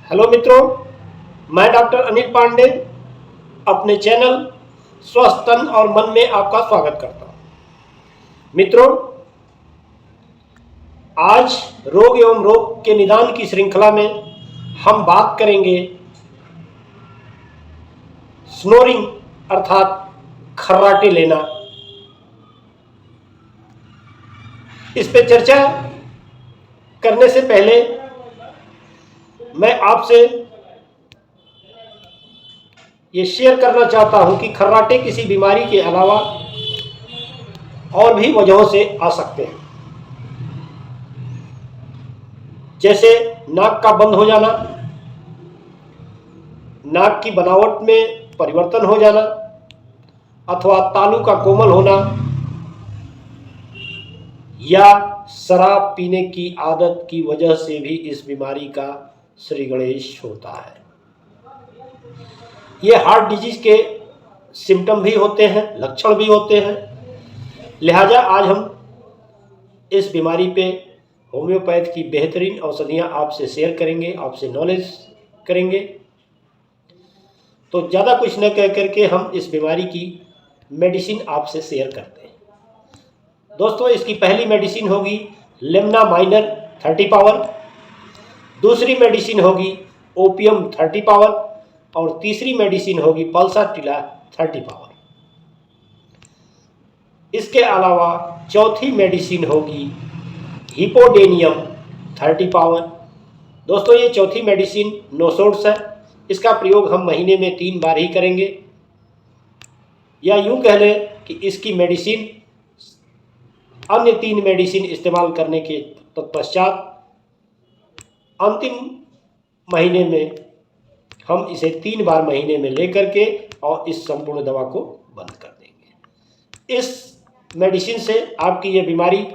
Hello मित्रों, मैं doctor Anil Pandey अपने चैनल स्वस्थ तन और मन में आपका स्वागत करता हूं। मित्रों, आज रोग एवं रोग के निदान की श्रृंखला में हम बात करेंगे स्नोरिंग अर्थात खर्राटे लेना। इस पे चर्चा करने से पहले मैं आपसे ये शेयर करना चाहता हूं कि खर्राटे किसी बीमारी के अलावा और भी वजहों से आ सकते हैं, जैसे नाक का बंद हो जाना, नाक की बनावट में परिवर्तन हो जाना, अथवा तालू का कोमल होना, या शराब पीने की आदत की वजह से भी इस बीमारी का श्री गणेश होता है। ये हार्ट डिजीज के सिम्टम भी होते हैं, लक्षण भी होते हैं। लिहाजा आज हम इस बीमारी पे होम्योपैथ की बेहतरीन औषधियाँ आपसे शेयर करेंगे, आपसे नॉलेज करेंगे। तो ज़्यादा कुछ न कह करके हम इस बीमारी की मेडिसिन आपसे शेयर करते हैं। दोस्तों, इसकी पहली मेडिसिन होगी लेमना माइनर 30 पावर, दूसरी मेडिसिन होगी ओपियम 30 पावर और तीसरी मेडिसिन होगी पल्साटिला 30 पावर। इसके अलावा चौथी मेडिसिन होगी हिपोडेनियम 30 पावर। दोस्तों, ये चौथी मेडिसिन नो सोर्स है। इसका प्रयोग हम महीने में 3 बार ही करेंगे, या यूं कह लें कि इसकी मेडिसिन अन्य 3 मेडिसिन इस्तेमाल करने के तत्पश्चात अंतिम महीने में हम इसे 3 बार महीने में लेकर के और इस संपूर्ण दवा को बंद कर देंगे। इस मेडिसिन से आपकी ये बीमारी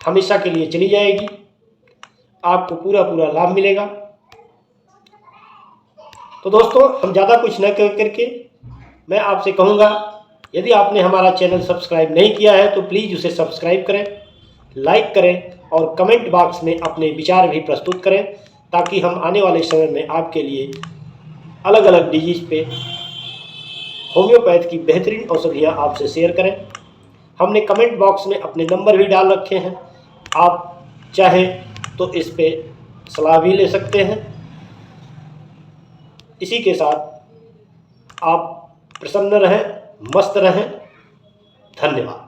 हमेशा के लिए चली जाएगी, आपको पूरा लाभ मिलेगा। तो दोस्तों, हम ज़्यादा कुछ न कर करके मैं आपसे कहूँगा, यदि आपने हमारा चैनल सब्सक्राइब नहीं किया है तो प्लीज़ उसे सब्सक्राइब करें, लाइक करें और कमेंट बॉक्स में अपने विचार भी प्रस्तुत करें, ताकि हम आने वाले समय में आपके लिए अलग अलग डिजीज पे होम्योपैथ की बेहतरीन औषधियाँ आपसे शेयर करें। हमने कमेंट बॉक्स में अपने नंबर भी डाल रखे हैं, आप चाहें तो इस पे सलाह भी ले सकते हैं। इसी के साथ आप प्रसन्न रहें, मस्त रहें। धन्यवाद।